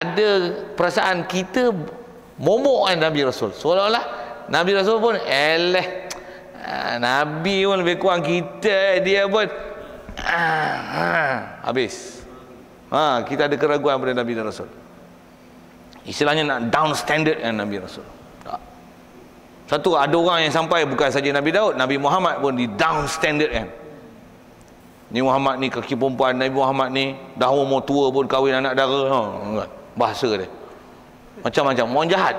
ada perasaan kita momok kan Nabi Rasul. Seolah-olah Nabi Rasul pun Nabi pun lebih kurang kita, dia pun habis. Kita ada keraguan pada Nabi dan Rasul. Istilahnya nak down standard kan Nabi Rasul. Satu, ada orang yang sampai bukan saja Nabi Daud, Nabi Muhammad pun di down standard kan. Ni Muhammad ni kaki perempuan, Nabi Muhammad ni dah umur tua pun kahwin anak dara. Bahasa dia macam-macam.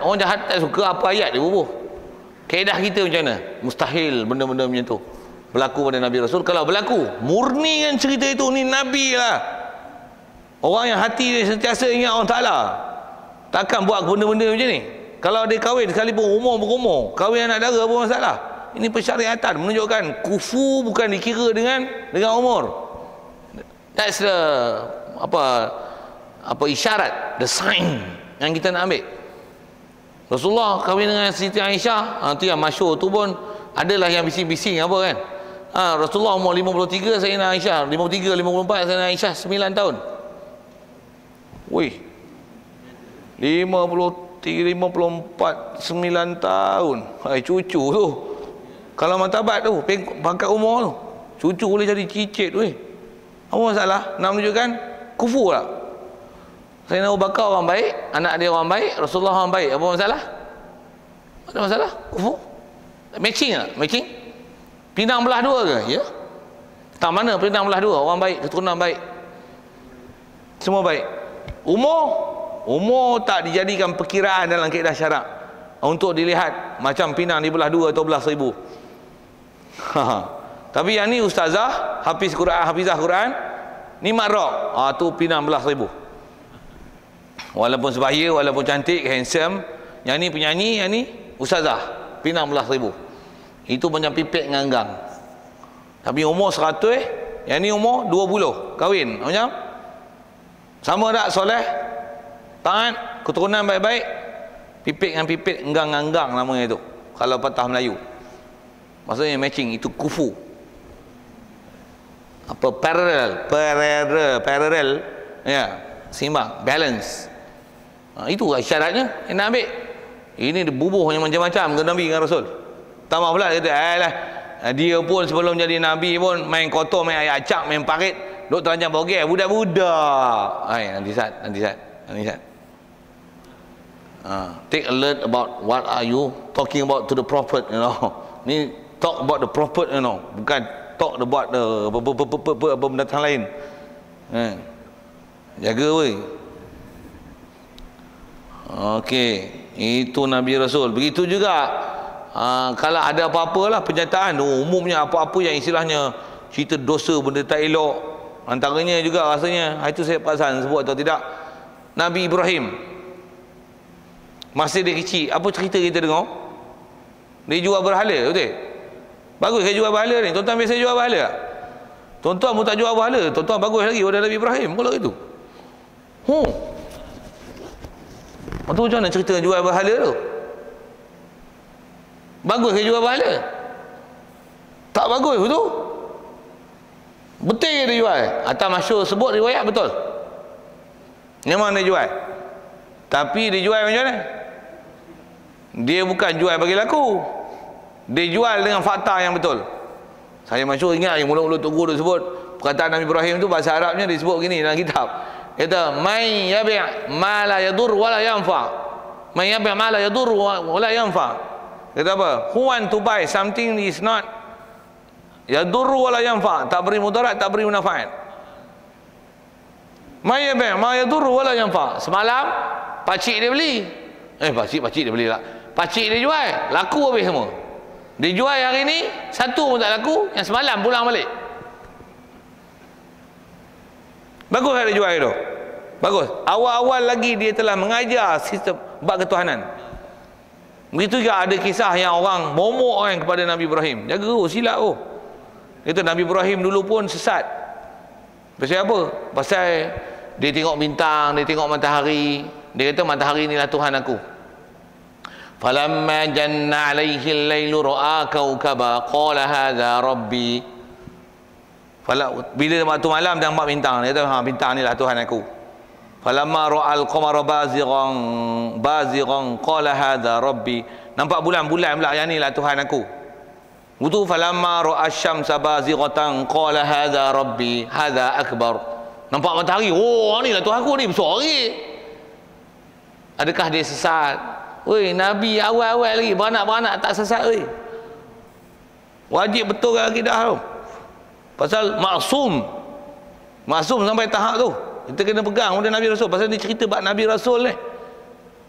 Orang jahat tak suka apa ayat dia bubuh. Kaedah kita macam mana? Mustahil benda-benda macam tu berlaku pada Nabi Rasul. Kalau berlaku, murni kan cerita itu, ni Nabi lah. Orang yang hati dia sentiasa ingat Allah Ta'ala takkan buat benda-benda macam ni. Kalau dia kahwin sekalipun umur berumur, kahwin anak dara apa masalah. Ini persyariatan menunjukkan kufu bukan dikira dengan umur. That's the apa isyarat, the sign yang kita nak ambil. Rasulullah kahwin dengan Siti Aisyah, tu yang masyhur tu pun adalah yang bising-bising apa kan. Rasulullah umur 53, Sayyidina Aisyah 53, 54, Sayyidina Aisyah 9 tahun. Wih, 53, 54, 9 tahun. Cucu tu. Kalau martabat tu, pangkat umur tu, cucu boleh jadi cicit weh. Apa masalah? Nak menunjukkan kufu tak? Sayyidina Abu Bakar orang baik, anak dia orang baik, Rasulullah orang baik. Apa masalah? Ada masalah? Kufu? Matching tak? Matching? Pinang belah dua ke? Ya? Tak mana pinang belah dua? Orang baik, keturunan baik, semua baik. Umur tak dijadikan perkiraan dalam kaedah syarak untuk dilihat macam pinang dibelah dua atau belah 1000. Tapi yang ni ustazah hafiz Quran, hafizah Quran, ni makrok, tu pinang belah 1000. Walaupun sebaya, walaupun cantik, handsome, yang ni penyanyi, yang ni ustazah, pinang belah 1000. Itu macam pipek nganggang. Tapi umur 100, yang ni umur 20, kahwin macam sama tak soleh, taat, keturunan baik-baik, pipik dengan pipik, enggang-enggang namanya itu kalau patah Melayu. Maksudnya matching, itu kufu. Apa parallel ya, seimbang, balance. Itu syaratnya yang nak ambil. Ini bubuhnya macam-macam ke Nabi dengan Rasul. Tambah pula dia kata, dia pun sebelum jadi Nabi pun main kotor, main air acak, main parit, duk terancam bogel, budak-budak. Nanti sat. Take alert about what are you talking about to the prophet, you know. Ni talk about the prophet, you know, bukan talk about the pendatang lain. Jaga weh. Okey, itu Nabi Rasul. Begitu juga kalau ada apa-apalah penyataan umumnya, apa-apa yang istilahnya cerita dosa, benda tak elok, antaranya juga rasanya itu saya perasan sebut atau tidak, Nabi Ibrahim masa dia kecil, apa cerita kita dengar? Dia jual berhala, betul? Bagus ke jual berhala ni? Tuan-tuan biasa jual berhala tak? Tuan-tuan pun tak jual berhala, tuan-tuan bagus lagi pada Nabi Ibrahim kalau itu. Itu macam mana cerita jual berhala tu? Bagus ke jual berhala? Tak bagus tu. Betul ke dia jual? Atau masyhur sebut riwayat betul. Memang dia jual. Tapi dia jual macam mana? Dia bukan jual bagi laku. Dia jual dengan fakta yang betul. Saya masyhur ingat yang mulut-mulut Tok Guru sebut perkataan Nabi Ibrahim tu bahasa Arabnya disebut begini dalam kitab. Kata may yabi' ma la yadur wa la yanfa. May yabi' ma la yadur wa la yanfa. Kata apa? Who want to buy something is not yadur wa la yanfa, tak beri mudarat, tak beri manfaat. May yabi' ma yadur wa la yanfa. Semalam pakcik dia beli. Pakcik dia beli lah. Pakcik dia jual, laku habis semua. Dia jual hari ni, satu pun tak laku, yang semalam pulang balik. Bagus tak dia jual itu? Bagus. Awal-awal lagi dia telah mengajar sistem bab ketuhanan. Begitu juga ada kisah yang orang momok kan kepada Nabi Ibrahim. Jaga silap Itu Nabi Ibrahim dulu pun sesat. Pasal apa? Pasal dia tengok bintang, dia tengok matahari. Dia kata matahari inilah Tuhan aku. Falamma janna alaihi al-lailu ra'a kawkaba qala hadza rabbi. Bila waktu malam dia nampak bintang, dia kata bintang inilah Tuhan aku. falamma ra'al qamara bazighan qala hadha rabbi. Nampak bulan-bulan pula, yang ni lah Tuhan aku. Wudu falamma ra'a asy-syamsa bazighatan qala hadza rabbi hadza akbar. Nampak matahari, oh ni lah Tuhan aku ni, besar lagi. Adakah dia sesat? Oi, nabi awal-awal lagi, beranak-beranak tak sesat oi. Wajib betul ke akidah tu. Pasal maksum. Maksum sampai tahap tu. Kita kena pegang benda Nabi Rasul. Pasal dia cerita bab Nabi Rasul ni.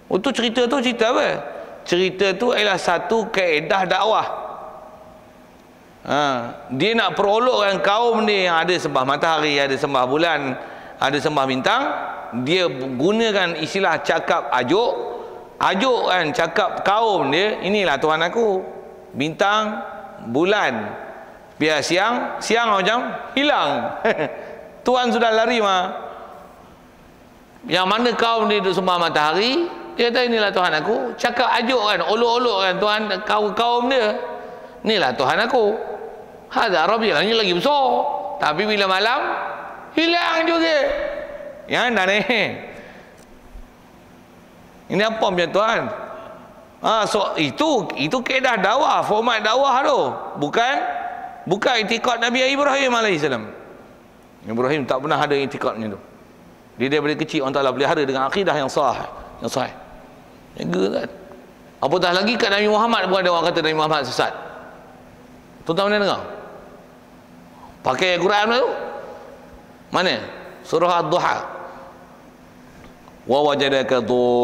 Untuk cerita tu cerita apa? Cerita tu ialah satu kaedah dakwah. Dia nak perolokkan kaum ni yang ada sembah matahari, ada sembah bulan, ada sembah bintang. Dia gunakan istilah cakap ajukkan cakap kaum dia, inilah Tuhan aku, bintang, bulan. Biar siang macam hilang. Tuhan sudah lari mah. Yang mana kaum dia duduk sembah matahari, dia kata inilah Tuhan aku. Cakap ajukkan, olok-olokkan Tuhan kaum dia, inilah Tuhan aku. Hadza rabbi, ini lagi besar. Tapi bila malam hilang juga. Yang dah ni. Ini apa punya Tuhan? So itu kaedah dakwah, format dakwah tu. Bukan itikad Nabi Ibrahim alaihissalam. Ibrahim tak pernah ada itikadnya tu. Dia daripada kecil orang Taala pelihara dengan akidah yang sahih. Jaga kan. Apatah lagi kat Nabi Muhammad pun ada orang kata Nabi Muhammad sesat. Tuan-tuan mana dengar? Pakai Al-Quran tu? Mana? Surah Ad-Duha. Wa wajadaka dhallan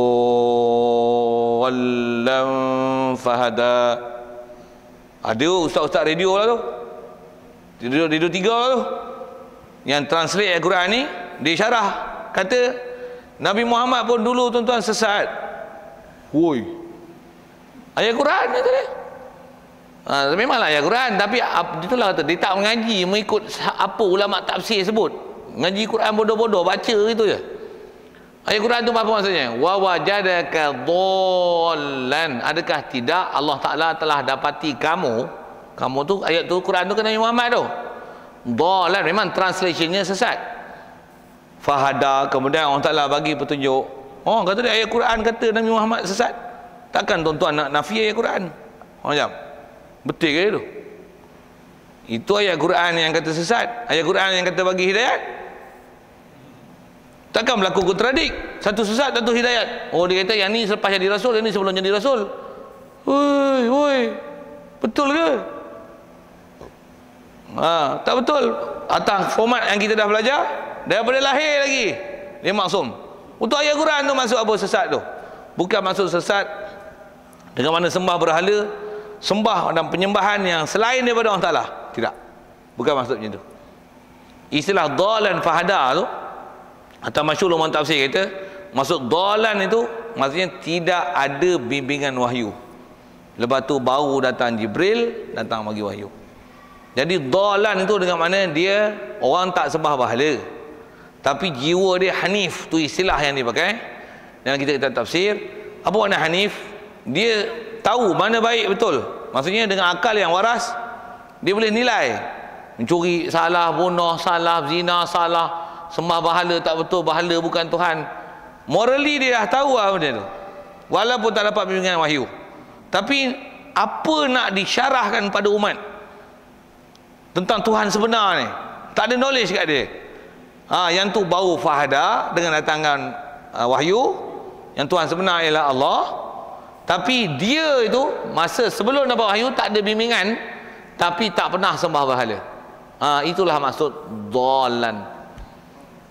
fahada. Ada ustaz-ustaz radio lah tu. Radio 3 lah tu. Yang translate Al-Quran ni, dia syarah. Kata, Nabi Muhammad pun dulu tuan-tuan sesat. Woi. Ayat Quran ni tadi. Memanglah ayat Quran, tapi itulah kata dia tak mengaji mengikut apa ulama tafsir sebut. Ngaji Quran bodoh-bodoh, baca gitu je. Ayat Quran tu apa maksudnya? Wa wajadaka dhallan. Adakah tidak Allah Taala telah dapati kamu tu, ayat tu Quran tu kan Nabi Muhammad tu. Dhallan memang translationnya sesat. Fahada, kemudian Allah Taala bagi petunjuk. Oh, kata dia ayat Quran kata Nabi Muhammad sesat. Takkan tuan-tuan nak nafi ayat Quran? Macam betul ke itu? Itu ayat Quran yang kata sesat, ayat Quran yang kata bagi hidayat. Takkan berlaku kontradik, satu sesat satu hidayat. Oh, dia kata yang ni selepas jadi rasul, yang ni sebelum jadi rasul. Woi, betul ke? Tak betul. Atas format yang kita dah belajar daripada lahir lagi dia maksum. Untuk ayat Quran tu maksud apa sesat tu? Bukan maksud sesat dengan mana sembah berhala, sembah dan penyembahan yang selain daripada Allah Ta'ala. Tidak, bukan maksudnya itu. Istilah dhalan fahada tu, atau masyhur ulama tafsir kata, maksud dhalan itu maksudnya tidak ada bimbingan wahyu. Lepas tu baru datang Jibril, datang bagi wahyu. Jadi dhalan itu dengan mana dia orang tak sembah berhala, tapi jiwa dia hanif, tu istilah yang dipakai. Dan kita tafsir, apa makna hanif? Dia tahu mana baik betul. Maksudnya dengan akal yang waras, dia boleh nilai. Mencuri salah, bunuh salah, zina salah, sembah berhala tak betul, berhala bukan Tuhan. Morally dia dah tahu lah benda tu, walaupun tak dapat bimbingan wahyu. Tapi apa nak disyarahkan pada umat tentang Tuhan sebenar ni, tak ada knowledge kat dia. Yang tu baru fahada dengan datangan wahyu. Yang Tuhan sebenar ialah Allah. Tapi dia itu masa sebelum dapat wahyu tak ada bimbingan, tapi tak pernah sembah berhala. Itulah maksud dhalan.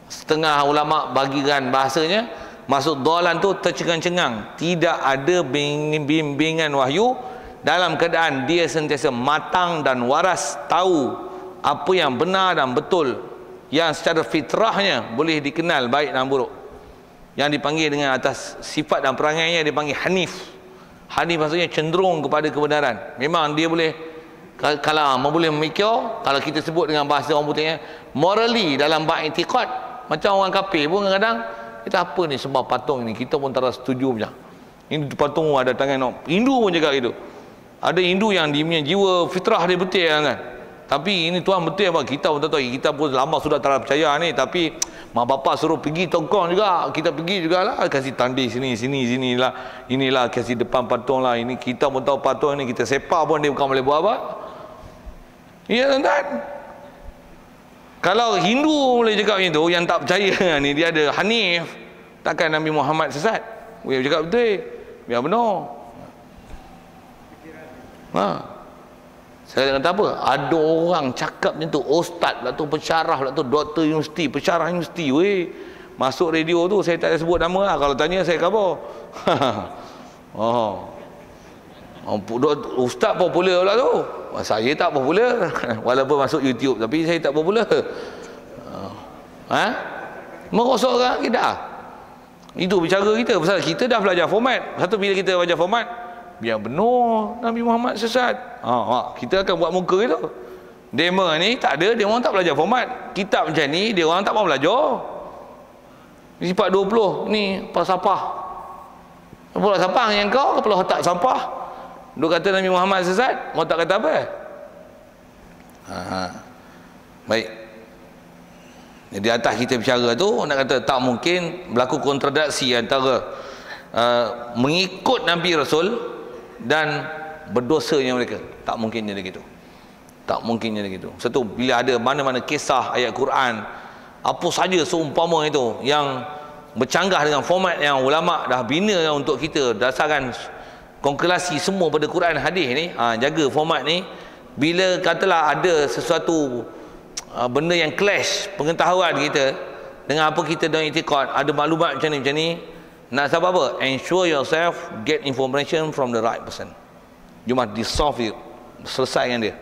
Setengah ulama bagikan bahasanya, maksud dhalan tu tercengang-cengang, tidak ada bimbingan wahyu, dalam keadaan dia sentiasa matang dan waras, tahu apa yang benar dan betul, yang secara fitrahnya boleh dikenal baik dan buruk, yang dipanggil dengan atas sifat dan perangainya dipanggil hanif. Hanif maksudnya cenderung kepada kebenaran. Memang dia boleh, kalau boleh memikir, kalau kita sebut dengan bahasa orang putihnya, morally dalam bab i'tiqad, macam orang kafir pun kadang-kadang kita apa ni sembah patung ni, kita pun tak setuju macam ini patung ada tangan Hindu pun juga gitu. Ada Hindu yang dia punya jiwa fitrah dia betul kan. Tapi ini Tuan betul apa? Kita pun tak tahu. Kita pun lama sudah tak percaya ni. Tapi mak bapak suruh pergi tongkong juga. Kita pergi jugalah. Kasih tanding sini lah. Inilah kasih depan patung lah. Ini kita pun tahu patung ni. Kita sepak pun dia bukan boleh buat apa. Ya tuan-tuan. Kalau Hindu boleh cakap macam tu, yang tak percaya ni dia ada Hanif, takkan Nabi Muhammad sesat? Dia cakap betul. Biar benar. Saya kata apa? Ada orang cakap macam tu, ustaz lah tu, pensyarah lah tu, doktor universiti, pensyarah universiti, weh. Masuk radio tu, saya tak ada sebut nama lah. Kalau tanya saya khabar. Ustaz popular pula tu. Saya tak popular. Walaupun masuk YouTube, tapi saya tak popular. Merosakkan kita. Itu bicara kita. Pasal kita dah belajar format. Satu bila kita belajar format, biar benar Nabi Muhammad sesat. Kita akan buat muka itu. Demo ni tak ada, dia orang tak belajar format. Kitab macam ni, dia orang tak mau belajar. Sifat 20 ni falsafah. Kepala sampah yang kau, kepala otak sampah. Dia kata Nabi Muhammad sesat, mau tak kata apa? Baik. Jadi atas kita bicara tu, nak kata tak mungkin berlaku kontradiksi antara mengikut Nabi Rasul dan berdosanya mereka. Tak mungkin jadi gitu. Tak mungkin jadi gitu. Satu, bila ada mana-mana kisah ayat Quran, apa saja seumpama itu yang bercanggah dengan format yang ulama dah bina untuk kita dasarkan konklasi semua pada Quran hadis ni, jaga format ni. Bila katalah ada sesuatu benda yang clash pengetahuan kita dengan apa kita dalam i'tiqad, ada maklumat macam ni, nak sebab apa? Ensure yourself get information from the right person. You must dissolve it, selesaikan dia.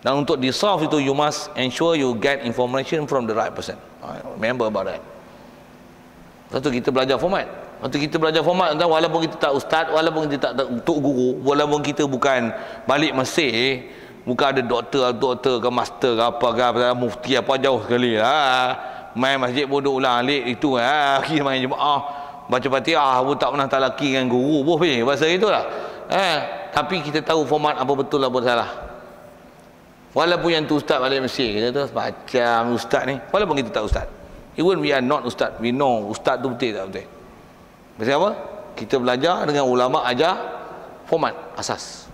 Dan untuk dissolve itu, you must ensure you get information from the right person. Remember about that. Satu, kita belajar format. Waktu kita belajar format, walaupun kita tak ustaz, walaupun kita tak tok guru, walaupun kita bukan balik Mesir, bukan ada doktor ke master ke apa ke mufti apa, jauh sekali lah. Main masjid bodoh ulang alik itu kita main jemaah baca Fatihah pun tak pernah talaki dengan guru boh bahasa itulah. Tapi kita tahu format apa betul apa salah. Walaupun yang tu ustaz balik Mesir, kita tu macam ustaz ni, walaupun kita tak ustaz, even we are not ustaz, we know ustaz tu betul tak betul. Pasal apa? Kita belajar dengan ulama ajar format asas.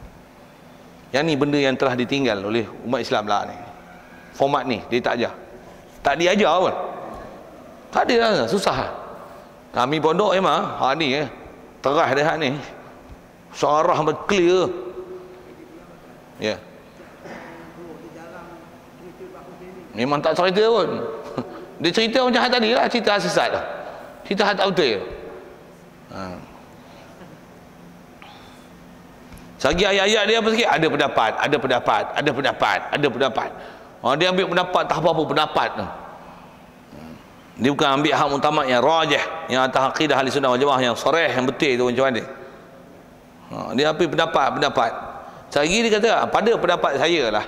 Yang ni benda yang telah ditinggal oleh umat Islam lah ni. Format ni dia tak ajar. Tak diajar pun. Tak ada lah, susah lah. Kami pondok memang ni terah dia ni. Syarah clear. Ya. Memang tak cerita pun. Dia cerita macam hal tadi lah, cerita sesat lah. Cerita hal tak betul. Sagi ayat-ayat dia apa sikit? Ada pendapat. Dia ambil pendapat tak apa-apa pendapat tu. Dia bukan ambil hak mutamak yang rajih, yang atas akidah ahli sunnah wal jamaah yang sharih, yang betul tu macam mana. Dia ambil pendapat. Sagi dia kata pada pendapat saya lah.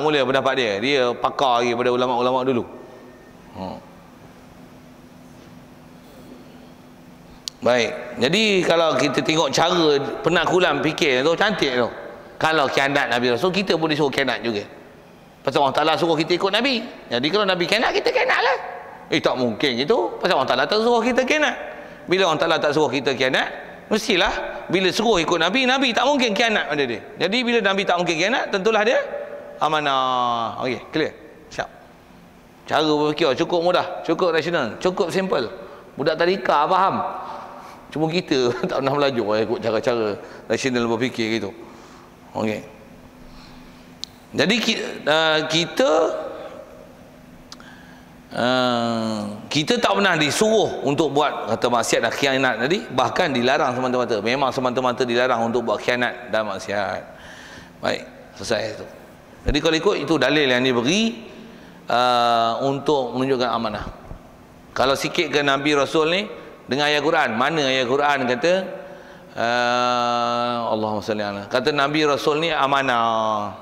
Mula pendapat dia. Dia pakar lagi pada ulama-ulama dulu. Baik, jadi kalau kita tengok cara penakulan fikir tu cantik tu. Kalau khianat Nabi Rasul, kita pun disuruh khianat juga. Pasal Allah Ta'ala suruh kita ikut Nabi. Jadi kalau Nabi khianat, kita khianat lah. Tak mungkin gitu. Pasal Allah Ta'ala tak suruh kita khianat. Bila Allah Ta'ala tak suruh kita khianat, mestilah bila suruh ikut Nabi, Nabi tak mungkin khianat pada dia. Jadi bila Nabi tak mungkin khianat, tentulah dia amanah. Okey, clear? Siap. Cara berfikir cukup mudah, cukup rasional, cukup simple. Budak tadika faham. Cuma kita tak pernah belajar ikut cara-cara rasional berfikir gitu. Okey. Jadi kita tak pernah disuruh untuk buat kata maksiat dan khianat tadi, bahkan dilarang semata-mata. Memang semata-mata dilarang untuk buat khianat dan maksiat. Baik, selesai itu. Jadi kalau ikut itu dalil yang diberi untuk menunjukkan amanah. Kalau sikit ke Nabi Rasul ni dengan ayat Quran, mana ayat Quran kata Allahumma salli ala, kata Nabi Rasul ni amanah.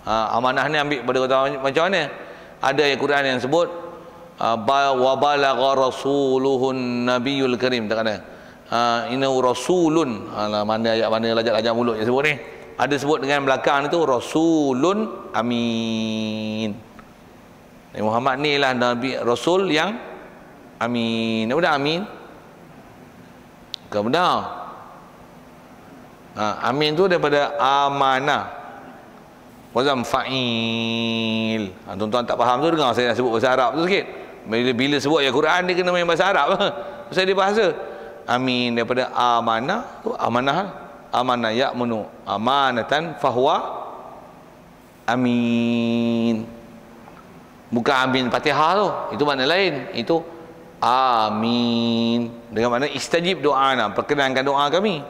Amanah ni ambil pada kata macam mana? Ada ayat Quran yang sebut wa balagha rasuluhun nabiyul karim, tak ada innahu rasulun. Mana ayat mana lajak-lajak mulut yang sebut ni? ada sebut dengan belakang itu Rasulun Amin. Nabi Muhammad ni lah Nabi Rasul yang Amin. Apa dah Amin? Bukan benar. Amin tu daripada amanah. Wazam fa'il. Tuan-tuan tak faham tu, dengar saya nak sebut bahasa Arab tu sikit. Bila sebut ayat Quran dia kena main bahasa Arab. Pasal dia bahasa. Amin daripada amanah tu, amanah. Amanah ya'munu amanatan fahuwa amin. Bukan amin Fatihah tu, itu makna lain. Itu amin dengan makna istajib doana, perkenankan doa kami.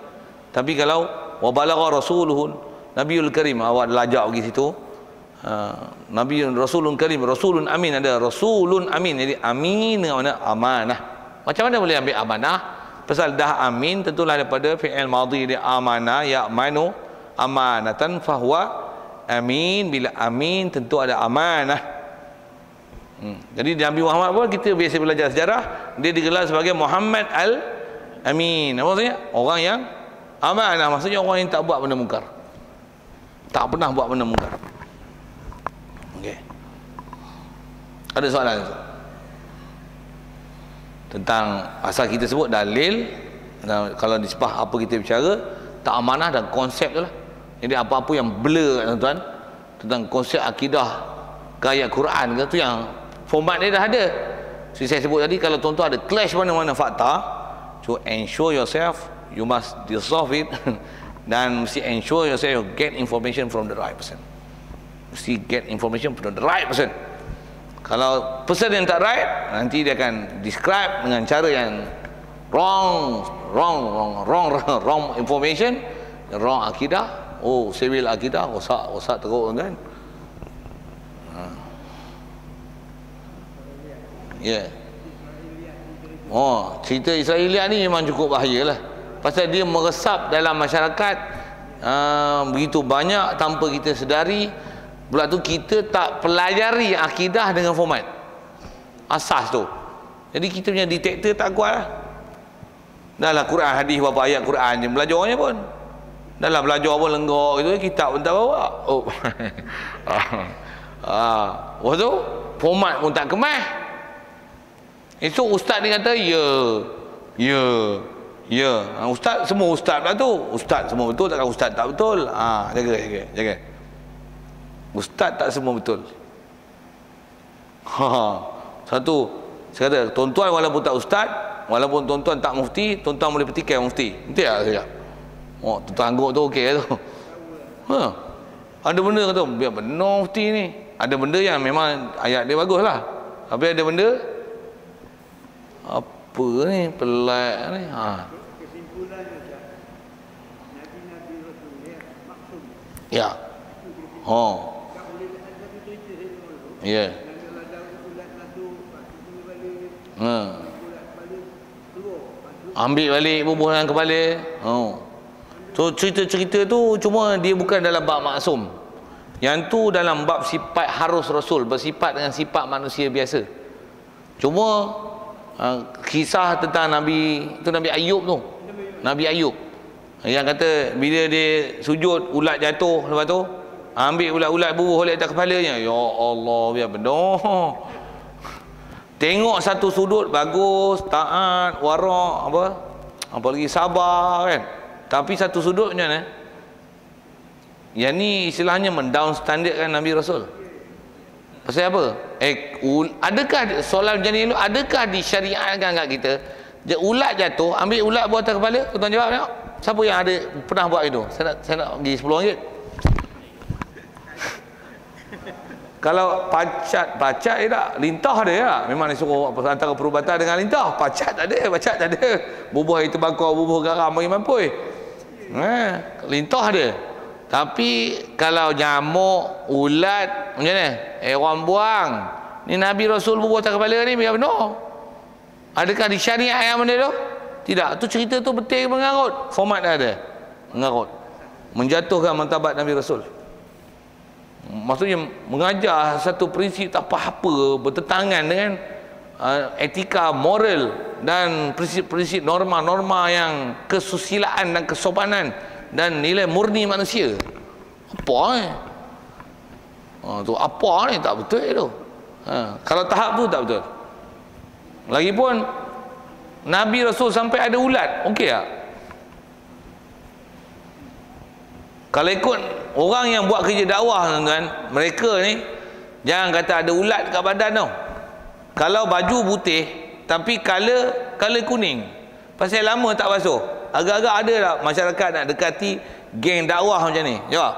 Tapi kalau wa balagha rasuluhun Nabiul Karim, awak lajak pergi situ, Nabi Rasulun Karim, Rasulun Amin, ada Rasulun Amin. Jadi amin dengan makna amanah. Macam mana boleh ambil amanah? Pasal dah amin tentulah daripada fi'il madhi dia amanah ya'manu amanatan fahuwa amin. Bila amin tentu ada amanah. Jadi Nabi Muhammad pun kita biasa belajar sejarah, dia digelar sebagai Muhammad Al-Amin. Apa maksudnya? Orang yang amanah, maksudnya orang yang tak buat benda mungkar. Tak pernah buat benda mungkar. Okey. Ada soalan tentang asal kita sebut dalil, kalau disebah apa kita bicara, tak amanah dan konsep tu lah. Jadi apa-apa yang blur tuan-tuan tentang konsep akidah ke ayat Quran ke, tu yang format dia dah ada. Seperti saya sebut tadi, kalau tuan-tuan ada clash mana-mana fakta, to ensure yourself you must dissolve it dan mesti ensure yourself you get information from the right person. Mesti get information from the right person. Kalau person yang tak right, nanti dia akan describe dengan cara yang wrong information, wrong akidah. Oh, civil akidah, rosak teruk kan. Ya. Oh, cerita Israeliat ni memang cukup bahayalah. Pasal dia meresap dalam masyarakat begitu banyak tanpa kita sedari. Pula tu kita tak pelajari akidah dengan format asas tu. Jadi kita punya detektor tak kuat lah. Dah lah Quran hadis berapa ayat Quran je belajarnya pun. Dah lah belajar pun lenggok gitu, kitab pun tak bawa. Oh. Lepas tu format pun tak kemas. Esok ustaz dia kata ya. Ustaz semua ustaz pula tu. Ustaz semua betul, takkan ustaz tak betul. Jaga. Ustaz tak semua betul. Satu, saya kata tuan-tuan walaupun tak ustaz, walaupun tuan-tuan tak mufti, tuan-tuan boleh petikai mufti. Betul tak saya? Oh, tuan-tuan angguk tu okey tu. Ada benda kata biar benar mufti ni. Ada benda yang memang ayat dia bagus lah. Tapi ada benda apa ni pelik ni. Kesimpulannya Nabi-Nabi Rasul ya maksud. Ya. Ya. Ambil balik bubuh dalam kepala. So cerita-cerita tu cuma dia bukan dalam bab maksum. Yang tu dalam bab sifat harus Rasul, bersifat dengan sifat manusia biasa. Cuma kisah tentang Nabi tu, Nabi Ayub tu. Nabi Ayub yang kata bila dia sujud ulat jatuh, lepas tu ambil ulat-ulat bubuh oleh atas kepalanya. Ya Allah, biar benar. Tengok satu sudut bagus, taat, warak, apa lagi sabar kan. Tapi satu sudut macam mana? Yang ni istilahnya mendown standardkan Nabi Rasul. Pasal apa? Adakah soalan macam ni, adakah disyariatkan kat kita? Ulat jatuh, ambil ulat buat atas kepala, tuan jawab tengok. Siapa yang ada pernah buat itu? Saya nak bagi RM10. Kalau pacat dia tak, lintah dia tak. Memang dia suruh antara perubatan dengan lintah. Pacat tak ada. Bubuh air terbakar, bubuh garam bagi mampui. Lintah dia. Tapi kalau nyamuk, ulat, macam mana? Orang buang. Ni Nabi Rasul bubuh atas kepala ni biar benar. Adakah disyariat yang benda tu? Tidak. Tu cerita tu betul mengarut. Format dah ada. Mengarut. Menjatuhkan martabat Nabi Rasul. Maksudnya mengajar satu prinsip tak apa-apa bertentangan dengan etika moral dan prinsip-prinsip norma-norma yang kesusilaan dan kesopanan dan nilai murni manusia. Apa ni? Tu apa ni tak betul tu. Kalau tahap tu tak betul. Lagipun Nabi Rasul sampai ada ulat, okey tak? Kalau ikut orang yang buat kerja dakwah tuan-tuan, mereka ni jangan kata ada ulat kat badan tau. Kalau baju putih tapi color kuning, pasal lama tak basuh, agak-agak ada tak masyarakat nak dekati geng dakwah macam ni? Jawab.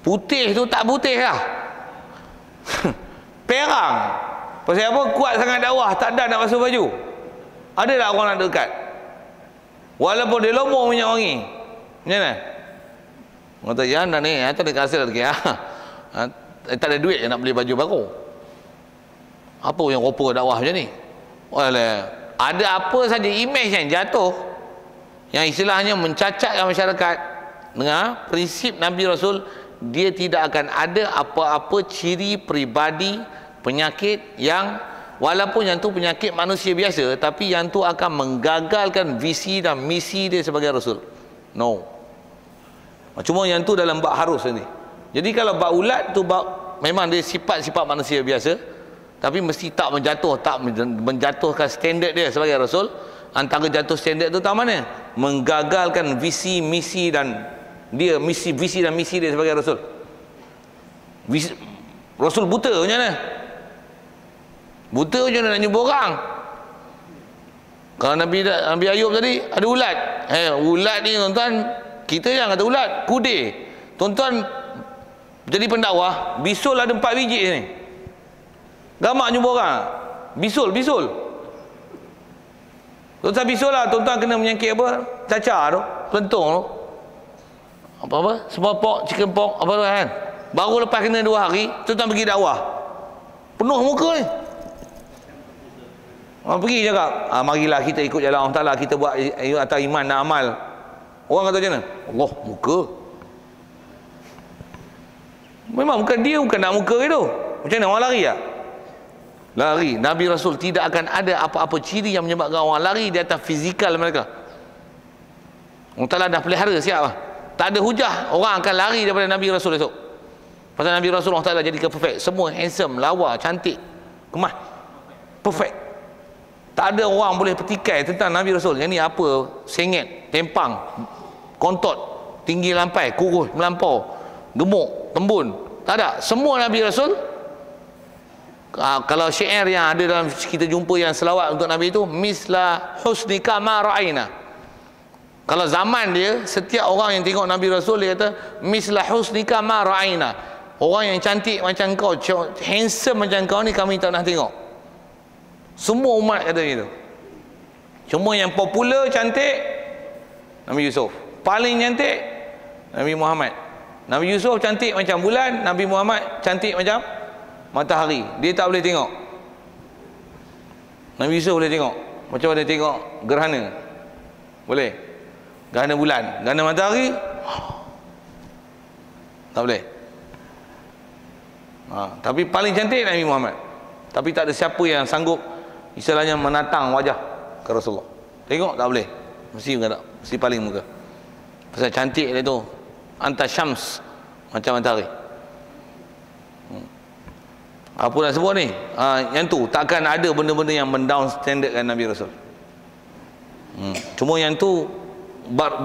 Putih tu tak putih lah. Perang. Pasal apa? Kuat sangat dakwah, tak ada nak basuh baju. Ada tak orang nak dekat? Walaupun dia lomor minyak wangi. Macam mana? Orang kata, ya dah ni, tak ada hasil lagi. Tak ada duit nak beli baju baru. Apa yang rupa dakwah macam ni? Ada apa saja imej yang jatuh, yang istilahnya mencacatkan masyarakat dengan prinsip Nabi Rasul, dia tidak akan ada apa-apa ciri peribadi penyakit yang, walaupun yang tu penyakit manusia biasa, tapi yang tu akan menggagalkan visi dan misi dia sebagai Rasul. No. Cuma yang tu dalam bab harus ni. Jadi kalau bab ulat tu bab, memang dia sifat-sifat manusia biasa, tapi mesti tak menjatuhkan standard dia sebagai Rasul. Antara jatuh standard tu tak mana? Menggagalkan visi, misi dan dia visi dan misi dia sebagai Rasul. Rasul buta macam mana? Buta macam mana nak jumpa orang? Kalau Nabi Ayub tadi ada ulat. Ulat ni tuan-tuan, kita yang kata ulat, kudir. Tuan-tuan jadi pendakwah, bisul ada 4 biji ni. Gamak jumpa orang. Bisul. Tuan-tuan bisul lah, tuan-tuan kena menyangkit apa? Cacar tu, pelentung tu. Apa? Semua pork, chicken pork, apa tu kan? Baru lepas kena 2 hari, tuan-tuan pergi dakwah. Penuh muka ni. Pergi cakap, marilah kita ikut jalan Allah Ta'ala, kita buat atas iman dan amal. Orang kata macam mana? Allah, muka. Memang bukan dia, bukan nak muka itu. Macam mana orang lari tak? Lari. Nabi Rasul tidak akan ada apa-apa ciri yang menyebabkan orang lari di atas fizikal mereka. Allah Ta'ala dah pelihara siap lah. Tak ada hujah orang akan lari daripada Nabi Rasul esok. Pasal Nabi Rasul Allah Ta'ala jadikan perfect. Semua handsome, lawa, cantik, kemah, perfect. Tak ada orang boleh petikai tentang Nabi Rasul. Yang ni apa? Sengit, tempang, kontot, tinggi lampai, kurus, melampau, gemuk, tembun. Tak ada. Semua Nabi Rasul, kalau syair yang ada dalam kita jumpa yang selawat untuk Nabi itu, misla husnika ma ra'ayna. Kalau zaman dia, setiap orang yang tengok Nabi Rasul, dia kata misla husnika ma ra'ayna. Orang yang cantik macam kau, handsome macam kau ni kami tak nak tengok. Semua umat kata gitu. Cuma yang popular cantik Nabi Yusuf. Paling cantik Nabi Muhammad. Nabi Yusuf cantik macam bulan, Nabi Muhammad cantik macam matahari. Dia tak boleh tengok. Nabi Yusuf boleh tengok. Macam mana tengok gerhana? Boleh. Gerhana bulan, gerhana matahari tak boleh. Tapi paling cantik Nabi Muhammad. Tapi tak ada siapa yang sanggup istilahnya menatang wajah ke Rasulullah. Tengok tak boleh. Mesti tak, mesti paling muka. Pasal cantik dia tu anta syams, macam matahari. Apa nak sebut ni? Yang tu takkan ada benda-benda yang mendown standardkan Nabi Rasul. Cuma yang tu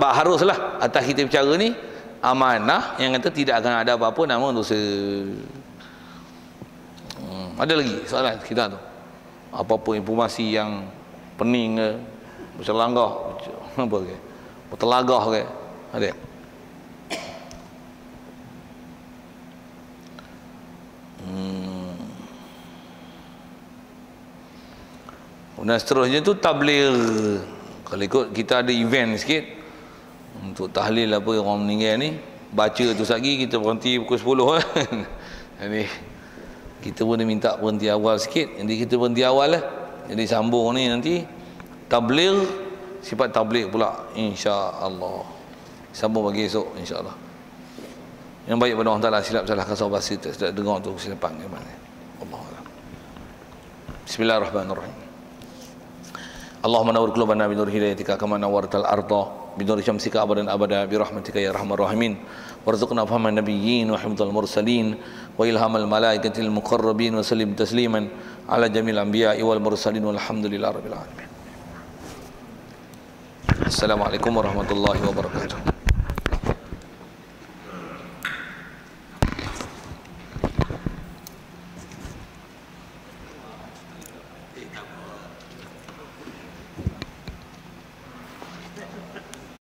haruslah atas kita bicara ni amanah yang kata tidak akan ada apa-apa nama dosa. Ada lagi soalan kita tu? Apa-apa informasi yang pening ke, berselanggah, apa ke, bertelagah ke, ada? Dan seterusnya tu tabligh. Kalau ikut kita ada event sikit untuk tahlil apa orang meninggal ni, baca tu lagi kita berhenti pukul 10 kan. Jadi kita pun minta berhenti awal sikit. Jadi kita berhenti awal lah. Jadi sambung ni nanti tabligh, sifat tabligh pula insya-Allah. Sambung bagi esok insya-Allah. Yang baik pada Allah Taala, silap salah kasar bahasa tak sedap dengar tu silapan ke mana. Allahu a'lam. Bismillahirrahmanirrahim. Allahumma nawwir qulubana bi nur hidayatika kama nawwartal arda bi nur syamsika abadan abada bi rahmatika ya arhamar rahimin. Warzuqna fahman nabiyyin wa hifdzal mursalin wa ilhamal malaikatil muqarrabin wa sallim tasliman ala jamil anbiya'i wal mursalin walhamdulillahi rabbil alamin. Assalamualaikum warahmatullahi wabarakatuh.